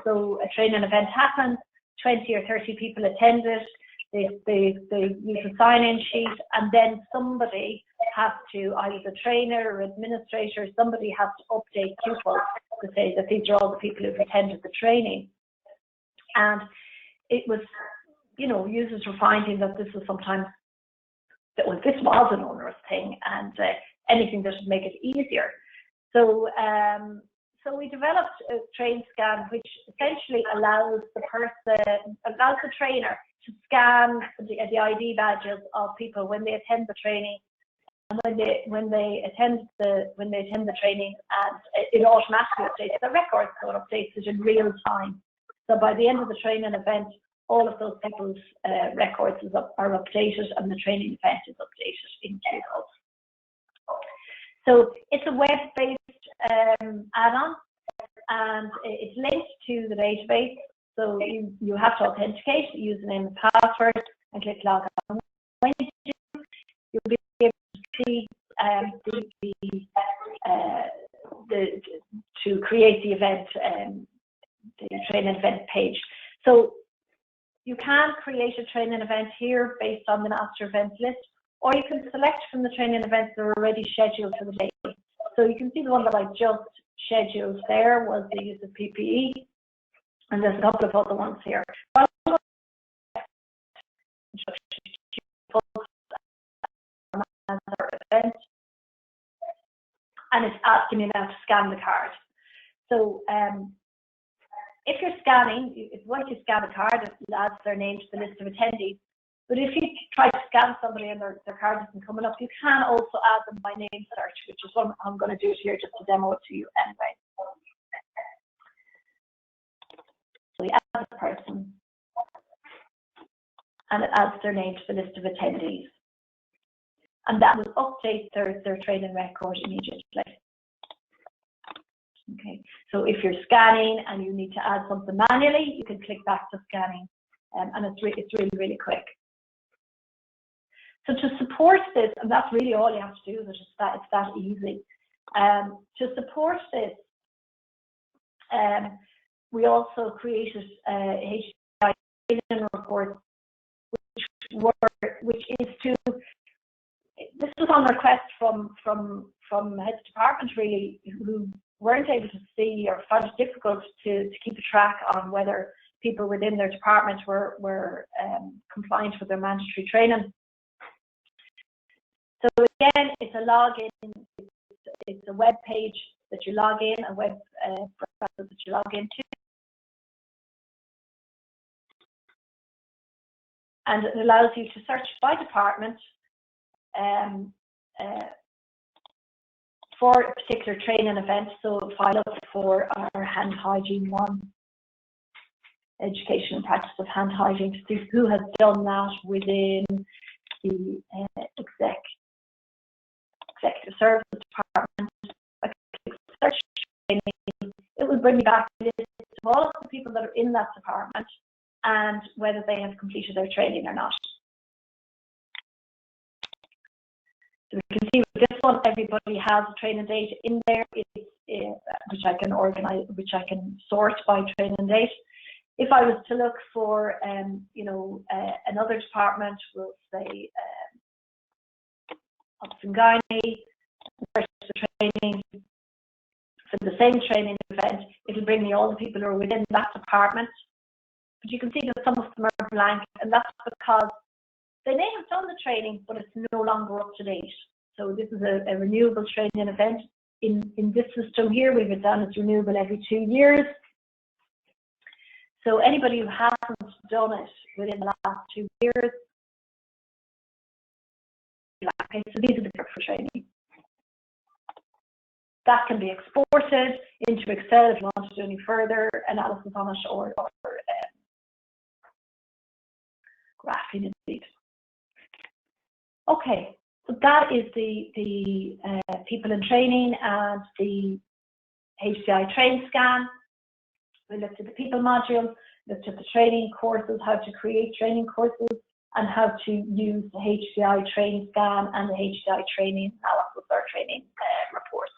So a training event happened, 20 or 30 people attended, they use a sign-in sheet, and then somebody has to, either the trainer or administrator, somebody has to update pupils to say that these are all the people who've attended the training. And it was, you know, users were finding that this was sometimes, well, this was an onerous thing, and anything that would make it easier. So, so we developed a train scan, which essentially allows the trainer to scan the ID badges of people when they attend the training, and when they attend the training, and it automatically updates the records, so it updates it in real time. So by the end of the training event, all of those people's records are updated, and the training event is updated in Q-Hub. So it's a web-based add-on, and it's linked to the database. So you have to authenticate, username and password, and click log on. When you do, you'll be able to see to create the event, the training event page. So you can create a training event here based on the master events list, or you can select from the training events that are already scheduled for the day. So you can see the one that I just scheduled there was the use of PPE, and there's a couple of other ones here. And it's asking you now to scan the card. So if you're scanning, once you scan the card, it adds their name to the list of attendees. But if you try to scan somebody and their card isn't coming up, you can also add them by name search, which is what I'm going to do here just to demo it to you anyway. So you add the person, and it adds their name to the list of attendees. And that will update their training record immediately. Okay, so if you're scanning and you need to add something manually, you can click back to scanning, and it's really, really quick. So to support this, and that's really all you have to do, it's that easy. To support this, we also created a HCI training report, which is to, this was on request from heads of department really, who weren't able to see or found it difficult to keep a track on whether people within their department were compliant with their mandatory training. So again, it's a login, it's a web page that you log in, a web browser that you log into. And it allows you to search by department for a particular training event. So if I look for our hand hygiene one, education and practice of hand hygiene, to see who has done that within the executive services department. I click search training, it will bring me back a list of all of the people that are in that department and whether they have completed their training or not. So we can see with this one, everybody has a training date in there, which I can organize, which I can sort by training date. If I was to look for, another department, we'll say Ops and Gynae, training, for the same training event, it'll bring me all the people who are within that department. But you can see that some of them are blank, and that's because they may have done the training, but it's no longer up to date. So this is a renewable training event. In this system here, we've it done as renewable every 2 years. So anybody who hasn't done it within the last 2 years, okay, so these are the for training. That can be exported into Excel if you want to do any further analysis on it, or graphing indeed. Okay, so that is the people in training and the HCI train scan. We looked at the people module, looked at the training courses, how to create training courses, and how to use the HCI train scan and the HCI training analysis or training reports.